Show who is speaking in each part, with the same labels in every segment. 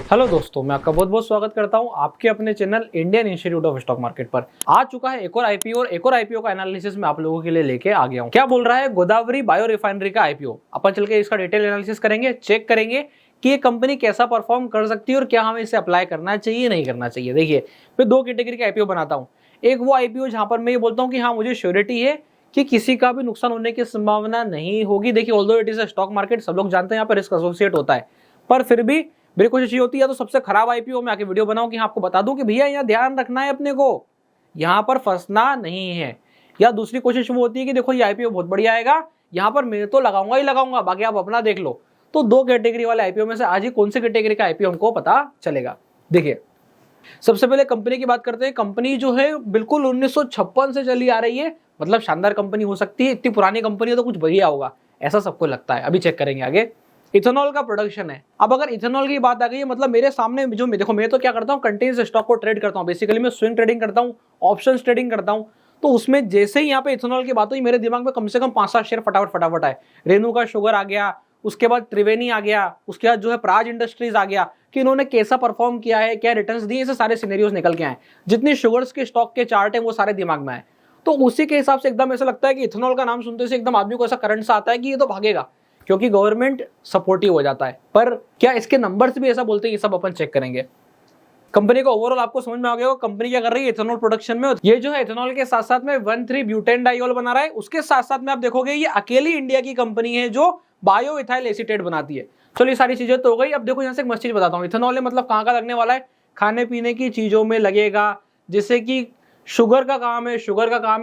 Speaker 1: Hello दोस्तों, मैं आपका बहुत बहुत स्वागत करता हूं आपके अपने channel Indian institute of stock market पर। आ चुका है एक और आईपीओ का एनालिसिस मैं आप लोगों के लिए लेके आ गया हूं। क्या बोल रहा है गोदावरी बायो रिफाइनरी का आईपीओ। अपन चल के इसका डिटेल एनालिसिस करेंगे, चेक करेंगे कि ये कंपनी कैसा परफॉर्म कर सकती है और क्या हमें इसे अप्लाई करना चाहिए नहीं करना चाहिए। देखिए, मैं दो कैटेगरी का आईपीओ बनाता हूँ। एक वो आईपीओ जहां पर मैं ये बोलता हूँ कि हाँ, मुझे श्योरिटी है कि किसी का भी नुकसान होने की संभावना नहीं होगी। देखिए, although it is a stock market, सब लोग जानते हैं यहाँ पर रिस्क एसोसिएट होता है, पर फिर भी मेरी कोशिश ये होती है तो सबसे खराब आईपीओ में आके वीडियो बनाऊं कि हाँ, आपको बता दूं कि भैया यहाँ ध्यान रखना है, अपने को यहाँ पर फंसना नहीं है। या दूसरी कोशिश वो होती है कि देखो ये आईपीओ बहुत बढ़िया आएगा, यहाँ पर मैं तो लगाऊंगा ही लगाऊंगा, बाकी आप अपना देख लो। तो दो कैटेगरी वाले आईपीओ में से आज ही कौन सी कैटेगरी का आईपीओ हमको पता चलेगा। देखिए, सबसे पहले कंपनी की बात करते हैं। कंपनी जो है बिल्कुल 1956 से चली आ रही है, मतलब शानदार कंपनी हो सकती है। इतनी पुरानी कंपनी है तो कुछ बढ़िया होगा, ऐसा सबको लगता है। अभी चेक करेंगे आगे। इथेनॉल का प्रोडक्शन है। अब अगर इथेनॉल की बात आ गई है, मतलब मेरे सामने जो देखो, मैं तो क्या करता हूँ, कंटिन्यूस स्टॉक को ट्रेड करता हूँ। बेसिकली मैं स्विंग ट्रेडिंग करता हूँ, ऑप्शंस ट्रेडिंग करता हूँ। तो उसमें जैसे ही यहाँ पे इथेनॉल की बात हुई, मेरे दिमाग में कम से कम 5-7 शेयर फटाफट आए। रेणुका शुगर आ गया, उसके बाद त्रिवेणी आ गया, उसके बाद जो है प्राज इंडस्ट्रीज आ गया, कि इन्होंने कैसा परफॉर्म किया है, क्या रिटर्न्स दिए, ऐसे सारे सिनेरियोज निकल के आए। जितनी शुगर्स के स्टॉक के चार्ट है वो सारे दिमाग में आए। तो उसी के हिसाब से एकदम ऐसा लगता है कि इथेनॉल का नाम सुनते से एकदम आदमी को ऐसा करंट सा आता है कि ये तो भागेगा, क्योंकि गवर्नमेंट सपोर्टिव हो जाता है। पर क्या इसके नंबर्स भी ऐसा बोलते हैं, ये सब अपन चेक करेंगे। कंपनी का ओवरऑल आपको समझ में आ गया, कंपनी क्या कर रही है इथेनॉल प्रोडक्शन में। ये जो है इथेनॉल के साथ साथ में 1,3 ब्यूटेन डाइऑल बना रहा है। उसके साथ साथ में आप देखोगे ये अकेली इंडिया की कंपनी है जो बायो इथाइल एसीटेट बनाती है। चलो, ये सारी चीजें तो हो गई। अब देखो, यहाँ से एक मस्त चीज बताता हूँ। इथेनॉल है मतलब कहाँ का लगने वाला है, खाने पीने की चीजों में लगेगा। जैसे कि शुगर का काम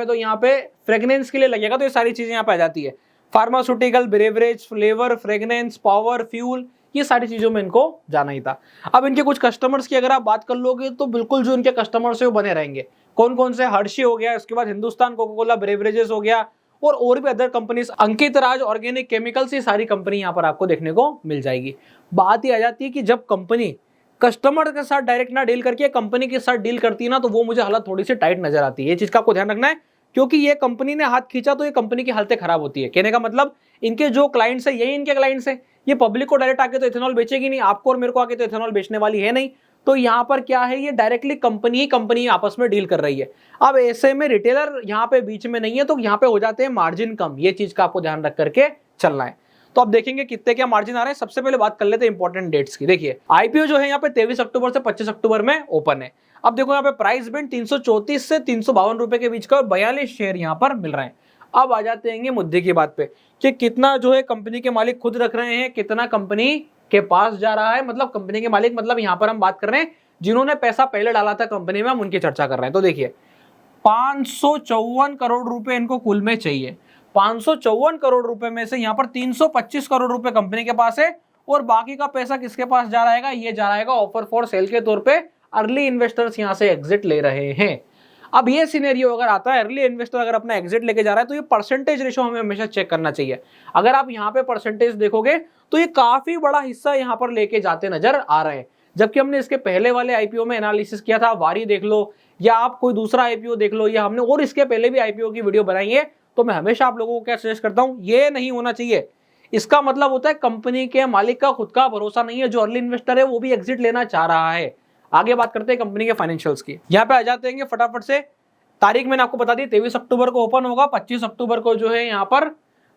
Speaker 1: है तो यहाँ पे फ्रेग्रेंस के लिए लगेगा, तो ये सारी चीजें यहाँ पे आ जाती है। Pharmaceutical, beverage, flavour, fragrance, power, fuel, ये सारी चीजों में इनको जाना ही था। अब इनके कुछ कस्टमर्स की अगर आप बात कर लोगे तो बिल्कुल जो इनके कस्टमर्स है वो बने रहेंगे। कौन कौन से, हर्षी हो गया, उसके बाद हिंदुस्तान कोका कोला बेवरेजेस हो गया, और भी अदर कंपनीज, अंकित राज ऑर्गेनिक केमिकल्स, ये सारी कंपनी यहाँ पर आपको देखने को मिल जाएगी। बात ये आ जाती है कि जब कंपनी कस्टमर के साथ डायरेक्ट ना डील करके कंपनी के साथ डील करती है ना, तो वो मुझे हालत थोड़ी सी टाइट नजर आती है। ये चीज का आपको ध्यान रखना है, क्योंकि ये कंपनी ने हाथ खींचा तो ये कंपनी की हालतें खराब होती है। कहने का मतलब, इनके जो क्लाइंट्स है यही इनके क्लाइंट्स है। ये पब्लिक को डायरेक्ट आके तो इथेनॉल बेचेगी नहीं, आपको और मेरे को आके तो इथेनॉल बेचने वाली है नहीं। तो यहाँ पर क्या है, ये डायरेक्टली कंपनी आपस में डील कर रही है। अब ऐसे में रिटेलर यहाँ पे बीच में नहीं है, तो यहाँ पे हो जाते हैं मार्जिन कम। ये चीज का आपको ध्यान रख करके चलना है। तो अब देखेंगे कितने क्या मार्जिन आ रहे हैं। सबसे पहले बात कर लेते हैं इंपॉर्टेंट डेट्स की। देखिए, आईपीओ जो है यहाँ पे 23 अक्टूबर से 25 अक्टूबर में ओपन है। अब देखो, यहाँ पे प्राइस बैंड 334 से 352 रुपए के बीच का, 42 शेयर यहाँ पर मिल रहे हैं। अब आ जाते हैं मुद्दे की बात पे कि कितना जो है कंपनी के मालिक खुद रख रहे हैं, कितना कंपनी के पास जा रहा है। मतलब कंपनी के मालिक, मतलब यहाँ पर हम बात कर रहे हैं जिन्होंने पैसा पहले डाला था कंपनी में, हम उनकी चर्चा कर रहे हैं। तो देखिए, 554 करोड़ रुपए इनको कुल में चाहिए। 554 करोड़ रुपए में से यहाँ पर 325 करोड़ रुपए कंपनी के पास है, और बाकी का पैसा किसके पास जा रहेगा, ये जा रहेगा ऑफर फॉर सेल के तौर पे। अर्ली इन्वेस्टर्स यहाँ से एग्जिट ले रहे हैं। अब ये सिनेरियो अगर आता है, अर्ली इन्वेस्टर अगर अपना एग्जिट लेके जा रहा है, तो ये परसेंटेज रेशो हमें हमेशा चेक करना चाहिए। अगर आप यहाँ पे परसेंटेज देखोगे तो ये काफी बड़ा हिस्सा यहाँ पर लेके जाते नजर आ रहे हैं। जबकि हमने इसके पहले वाले आईपीओ में एनालिसिस किया था, वारी देख लो या आप कोई दूसरा आईपीओ देख लो, या हमने और इसके पहले भी आईपीओ की वीडियो बनाई है, तो मैं हमेशा आप लोगों को क्या सजेस्ट करता हूं, ये नहीं होना चाहिए। इसका मतलब होता है कंपनी के मालिक का खुद का भरोसा नहीं है, जो अर्ली इन्वेस्टर है वो भी एग्जिट लेना चाह रहा है। आगे बात करते हैं कंपनी के फाइनेंशियल्स की। यहाँ पे आ जाते हैं फटाफट से। तारीख मैंने आपको बता दी, 23 अक्टूबर को ओपन होगा, 25 अक्टूबर को जो है यहाँ पर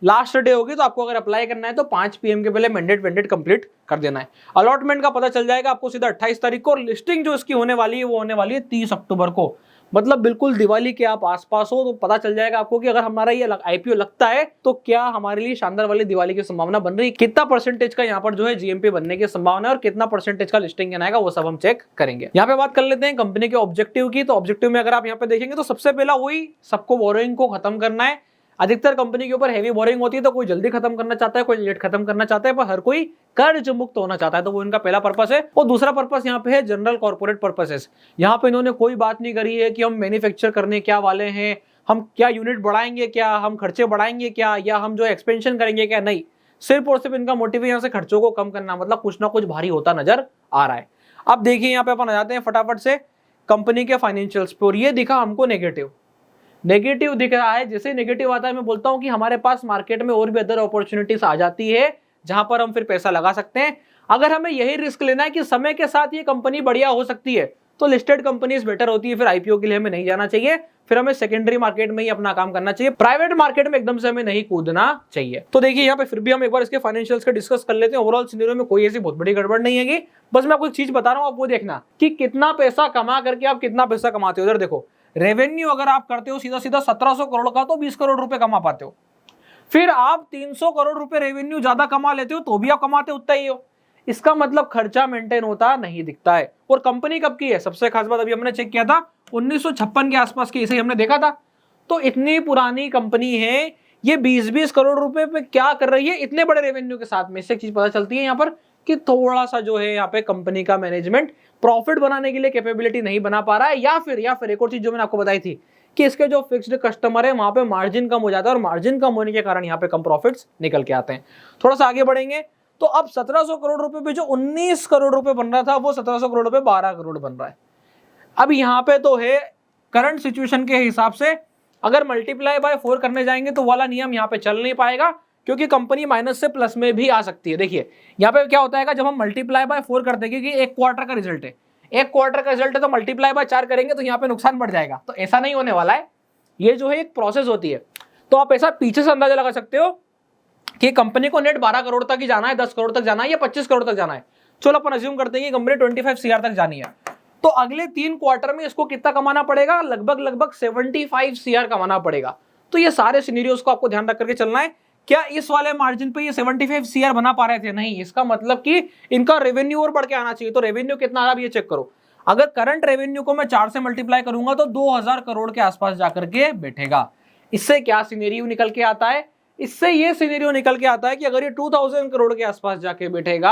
Speaker 1: लास्ट डे होगी। तो आपको अगर अप्लाई करना है तो 5 PM के पहले मैंडेट कंप्लीट कर देना है। अलॉटमेंट का पता चल जाएगा आपको सीधा 28 तारीख को। लिस्टिंग जो इसकी होने वाली है वो होने वाली है 30 अक्टूबर को। मतलब बिल्कुल दिवाली के आप आसपास हो, तो पता चल जाएगा आपको कि अगर हमारा ये आईपीओ लगता है तो क्या हमारे लिए शानदार वाली दिवाली की संभावना बन रही है, कितना परसेंटेज का यहाँ पर जो है जीएमपी बनने की संभावना है, और कितना परसेंटेज का लिस्टिंग आएगा, वो सब हम चेक करेंगे। यहाँ पे बात कर लेते हैं कंपनी के ऑब्जेक्टिव की। तो ऑब्जेक्टिव में अगर आप यहाँ पे देखेंगे तो सबसे पहला वही, सबको बोरोइंग को खत्म करना है। अधिकतर कंपनी के ऊपर हेवी बोरिंग होती है, तो कोई जल्दी खत्म करना चाहता है, कोई लेट खत्म करना चाहता है, पर हर कोई कर्ज मुक्त होना चाहता है। तो वो इनका पहला पर्पस है। और दूसरा पर्पस यहाँ पे है जनरल कॉर्पोरेट पर्पसेस। यहाँ पे इन्होंने कोई बात नहीं करी है कि हम मैन्युफैक्चर करने क्या वाले हैं, हम क्या यूनिट बढ़ाएंगे, क्या हम खर्चे बढ़ाएंगे क्या, या हम जो एक्सपेंशन करेंगे क्या, नहीं। सिर्फ और सिर्फ इनका मोटिव यहाँ से खर्चों को कम करना। मतलब कुछ ना कुछ भारी होता नजर आ रहा है। अब देखिए, यहाँ पे अपन आ जाते हैं फटाफट से कंपनी के फाइनेंशियल्स पे, और ये दिखा हमको नेगेटिव दिख रहा है। जैसे नेगेटिव आता है, मैं बोलता हूं कि हमारे पास मार्केट में और भी अदर अपॉर्चुनिटीज आ जाती है जहां पर हम फिर पैसा लगा सकते हैं। अगर हमें यही रिस्क लेना है कि समय के साथ ये कंपनी बढ़िया हो सकती है, तो लिस्टेड कंपनीज बेटर होती है, फिर आईपीओ के लिए हमें नहीं जाना चाहिए, फिर हमें सेकेंडरी मार्केट में ही अपना काम करना चाहिए, प्राइवेट मार्केट में एकदम से हमें नहीं कूदना चाहिए। तो देखिए यहाँ पे फिर भी हम एक बार इसके फाइनेंशियल्स का डिस्कस कर लेते हैं। ओवरऑल सिनेरियो में कोई ऐसी बहुत बड़ी गड़बड़ नहीं है, बस मैं आपको एक चीज बता रहा हूँ, आप वो देखना कि कितना पैसा कमा करके आप कितना पैसा कमाते हो। उधर देखो, रेवेन्यू अगर आप करते हो सीधा सीधा 1700 करोड़ का, तो 20 करोड़ रुपए कमा पाते हो। फिर आप 300 करोड़ रुपए रेवेन्यू ज्यादा कमा लेते हो तो भी आप कमाते उतना ही हो। इसका मतलब खर्चा मेंटेन होता नहीं दिखता है। और कंपनी कब की है, सबसे खास बात अभी हमने चेक किया था 1956 के आसपास की, इसे हमने देखा था। तो इतनी पुरानी कंपनी है, ये 20-20 करोड़ रुपए पे क्या कर रही है इतने बड़े रेवेन्यू के साथ में। इससे एक चीज पता चलती है यहाँ पर कि थोड़ा सा जो है यहाँ पे कंपनी का मैनेजमेंट प्रॉफिट बनाने के लिए कैपेबिलिटी नहीं बना पा रहा है, या फिर एक और चीज जो मैंने आपको बताई थी कि इसके जो फिक्स्ड कस्टमर है वहां पे मार्जिन कम हो जाता है, और मार्जिन कम होने के कारण यहाँ पे कम प्रॉफिट्स निकल के आते हैं। थोड़ा सा आगे बढ़ेंगे तो अब 1700 करोड़ रुपए पे जो 19 करोड़ रुपए बन रहा था, वो 1700 करोड़ रुपए 12 करोड़ बन रहा है। अब यहाँ पे तो है करंट सिचुएशन के हिसाब से अगर मल्टीप्लाई बाय 4 करने जाएंगे तो वाला नियम यहाँ पे चल नहीं पाएगा, क्योंकि कंपनी माइनस से प्लस में भी आ सकती है। देखिए यहाँ पे क्या होता है, जब हम मल्टीप्लाई बाय 4 करते हैं, क्योंकि एक क्वार्टर का रिजल्ट है, एक क्वार्टर का रिजल्ट है, तो मल्टीप्लाई बाय 4 करेंगे तो यहाँ पे नुकसान बढ़ जाएगा। तो ऐसा नहीं होने वाला है, ये जो है एक प्रोसेस होती है। तो आप ऐसा पीछे से अंदाजा लगा सकते हो कि कंपनी को नेट 12 करोड़ तक ही जाना है, 10 करोड़ तक जाना है, या 25 करोड़ तक जाना है। चलो अपन अज्यूम करते हैं कि कंपनी 25 CR तक जानी है, तो अगले 3 क्वार्टर में इसको कितना कमाना पड़ेगा, लगभग 75 CR कमाना पड़ेगा। तो ये सारे सिनेरियोस को आपको ध्यान रख करके चलना है। क्या इस वाले मार्जिन पे ये 75 CR बना पा रहे थे? नहीं। इसका मतलब कि इनका रेवेन्यू और बढ़ के आना चाहिए। तो रेवेन्यू कितना आ रहा है ये चेक करो। अगर करंट रेवेन्यू को मैं 4 से मल्टीप्लाई करूंगा तो 2000 करोड़ के आसपास जाकर के बैठेगा। इससे क्या सिनेरियो निकल के आता है, इससे ये सिनेरियो निकल के आता है कि अगर ये 2000 करोड़ के आसपास जाके बैठेगा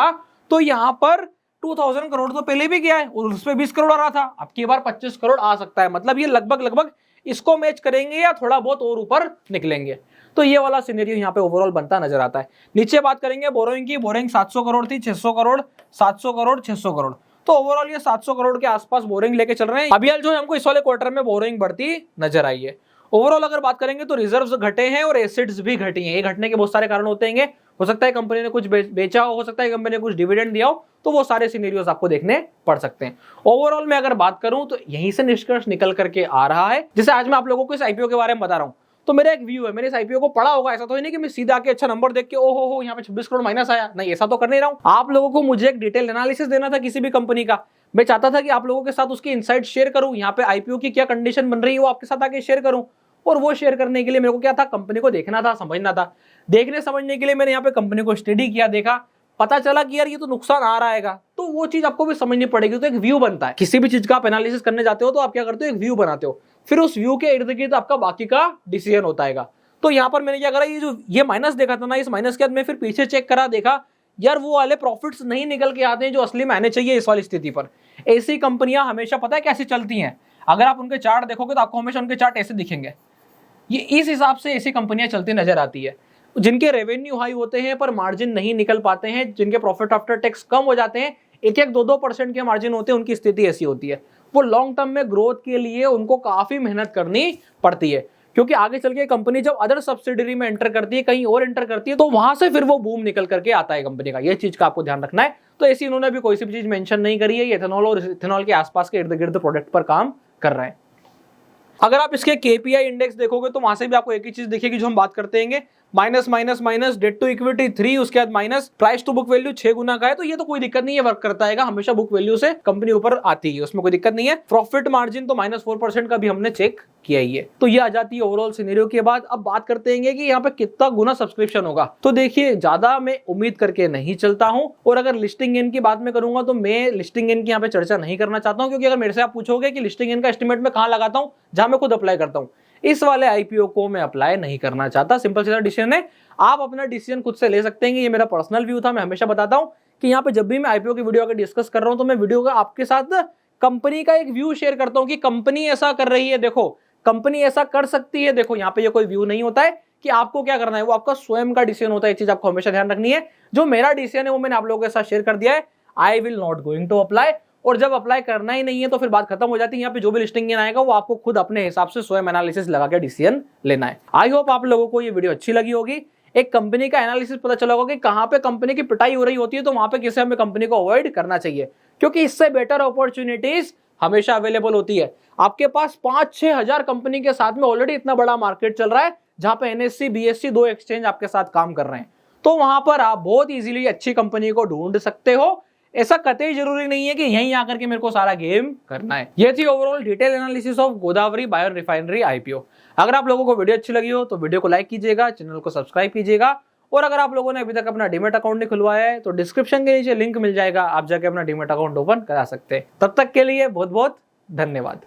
Speaker 1: तो यहां पर 2000 करोड़ तो पहले भी गया है और उस पर 20 करोड़ आ रहा था, अब की बार 25 करोड़ आ सकता है। मतलब ये लगभग इसको मैच करेंगे या थोड़ा बहुत और ऊपर निकलेंगे। तो ये वाला सिनेरियो यहाँ पे ओवरऑल बनता नजर आता है। नीचे बात करेंगे बोरोइंग की। बोरोइंग 700 करोड़ थी, 600 करोड़, 700 करोड़, 600 करोड़। तो ओवरऑल ये 700 करोड़ के आसपास बोरिंग लेके चल रहे हैं। अभी जो है हमको इस वाले क्वार्टर में बोरिंग बढ़ती नजर आई है। ओवरऑल अगर बात करेंगे तो रिजर्व्स घटे हैं और एसेट्स भी घटी हैं। ये घटने के बहुत सारे कारण होते हैं। हो सकता है कंपनी ने कुछ बेचा हो सकता है कंपनी ने कुछ डिविडेंड दिया हो, तो वो सारे सिनेरियोस आपको देखने पड़ सकते हैं। ओवरऑल में अगर बात करूं तो यहीं से निष्कर्ष निकल करके आ रहा है। जैसे आज मैं आप लोगों को इस आईपीओ के बारे में बता रहा हूं, तो मेरा एक व्यू है, मैंने इस आईपीओ को पढ़ा होगा। ऐसा तो है नहीं कि मैं सीधा आके अच्छा नंबर देख के ओहो हो यहाँ पे 26 करोड़ माइनस आया, नहीं, ऐसा तो कर नहीं रहा हूं। आप लोगों को मुझे एक डिटेल एनालिसिस देना था किसी भी कंपनी का। मैं चाहता था कि आप लोगों के साथ उसकी इनसाइट शेयर करूं, यहाँ पे आईपीओ की क्या कंडीशन बन रही है वो आपके साथ आके शेयर करूं। और वो शेयर करने के लिए मेरे को क्या था, कंपनी को देखना था, समझना था। देखने समझने के लिए मैंने यहाँ पे कंपनी को स्टडी किया, देखा, पता चला कि यार ये तो नुकसान आ रहा है, तो वो चीज आपको भी समझनी पड़ेगी। तो एक व्यू बनता है, किसी भी चीज का आप एनालिसिस करने जाते हो तो आप क्या करते हो, एक व्यू बनाते हो, फिर उस व्यू के इर्द गिर्द आपका बाकी का डिसीजन होता है। तो यहाँ पर मैंने क्या करा, ये जो ये माइनस देखा था ना, इस माइनस के बाद मैं फिर पीछे चेक करा, देखा यार वो वाले प्रॉफिट्स नहीं निकल के आते हैं जो असली में आने चाहिए इस वाली स्थिति पर। ऐसी कंपनियां हमेशा पता है कैसी चलती हैं, अगर आप उनके चार्ट देखोगे तो आपको हमेशा उनके चार्ट ऐसे दिखेंगे। ये इस हिसाब से ऐसी कंपनियां चलती नजर आती है, जिनके रेवेन्यू हाई होते हैं पर मार्जिन नहीं निकल पाते हैं, जिनके प्रॉफिट आफ्टर टैक्स कम हो जाते हैं, 1-2% के मार्जिन होते हैं, उनकी स्थिति ऐसी होती है। वो लॉन्ग टर्म में ग्रोथ के लिए उनको काफी मेहनत करनी पड़ती है, क्योंकि आगे चल के कंपनी जब अदर सब्सिडरी में एंटर करती है, कहीं और एंटर करती है, तो वहां से फिर वो बूम निकल करके आता है कंपनी का। ये चीज का आपको ध्यान रखना है। तो ऐसी इन्होंने भी कोई सी भी चीज मेंशन नहीं करी है, एथेनॉल और इथेनॉल के आसपास के इर्द गिर्द प्रोडक्ट पर काम कर रहे हैं। अगर आप इसके केपीआई इंडेक्स देखोगे तो वहां से भी आपको एक ही चीज दिखेगी जो हम बात करते हैं, minus minus minus, debt to equity 3, उसके बाद minus price to book value 6 गुना का है। तो ये तो कोई दिक्कत नहीं है, वर्क करता है, हमेशा बुक वैल्यू से कंपनी ऊपर आती है, उसमें कोई दिक्कत नहीं है। प्रॉफिट मार्जिन तो -4% का भी हमने चेक किया ही है। तो ये आ जाती है ओवरऑल सिनेरियो के बाद। अब बात करते हैं कि यहाँ पे कितना गुना सब्सक्रिप्शन होगा। तो देखिए, ज्यादा मैं उम्मीद करके नहीं चलता हूं, और अगर लिस्टिंग गेन की बात में करूंगा तो मैं लिस्टिंग गेन की यहाँ पे चर्चा नहीं करना चाहता हूं, क्योंकि अगर मेरे से आप पूछोगे कि लिस्टिंग गेन का एस्टिमेट में कहां लगाता हूं, जहां मैं खुद अप्लाई करता हूं, इस वाले आईपीओ को मैं अप्लाई नहीं करना चाहता। सिंपल सीधा डिसीजन है, आप अपना डिसीजन खुद से ले सकते हैं। ये मेरा पर्सनल व्यू था। मैं हमेशा बताता हूं कि यहाँ पे जब भी मैं आईपीओ की वीडियो अगर डिस्कस कर रहा हूं तो मैं वीडियो का आपके साथ कंपनी का एक व्यू शेयर करता हूं कि कंपनी ऐसा कर रही है, देखो कंपनी ऐसा कर सकती है, देखो। यहाँ पे ये कोई व्यू नहीं होता है कि आपको क्या करना है, वो आपका स्वयं का डिसीजन होता है। ये चीज आपको हमेशा ध्यान रखनी है। जो मेरा डिसीजन है वो मैंने आप लोगों के साथ शेयर कर दिया है। I will not going to apply, और जब अप्लाई करना ही नहीं है तो फिर बात खत्म हो जाती है। यहाँ पे जो भी लिस्टिंग गेन आएगा वो आपको खुद अपने हिसाब से स्वयं एनालिसिस लगा के डिसीजन लेना है। आई होप आप लोगों को ये वीडियो अच्छी लगी होगी। एक कंपनी का एनालिसिस पता चला होगा कि कहां पे कंपनी की पिटाई हो रही होती है, तो वहां पे किसे हमें कंपनी को अवॉइड करना चाहिए, क्योंकि इससे बेटर अपॉर्चुनिटीज हमेशा अवेलेबल होती है। आपके पास 5-6 हजार कंपनी के साथ में ऑलरेडी इतना बड़ा मार्केट चल रहा है, जहां पे एनएससी बीएससी 2 एक्सचेंज आपके साथ काम कर रहे हैं, तो वहां पर आप बहुत इजीली अच्छी कंपनी को ढूंढ सकते हो। ऐसा कतई जरूरी नहीं है कि यहीं आकर के मेरे को सारा गेम करना है। ये थी overall detail analysis of Godavari bio refinery IPO. अगर आप लोगों को वीडियो अच्छी लगी हो तो वीडियो को लाइक कीजिएगा, चैनल को सब्सक्राइब कीजिएगा, और अगर आप लोगों ने अभी तक अपना डीमैट अकाउंट नहीं खुलवाया है तो डिस्क्रिप्शन के नीचे लिंक मिल जाएगा, आप जाके अपना डीमैट अकाउंट ओपन करा सकते हैं। तब तक के लिए बहुत बहुत धन्यवाद।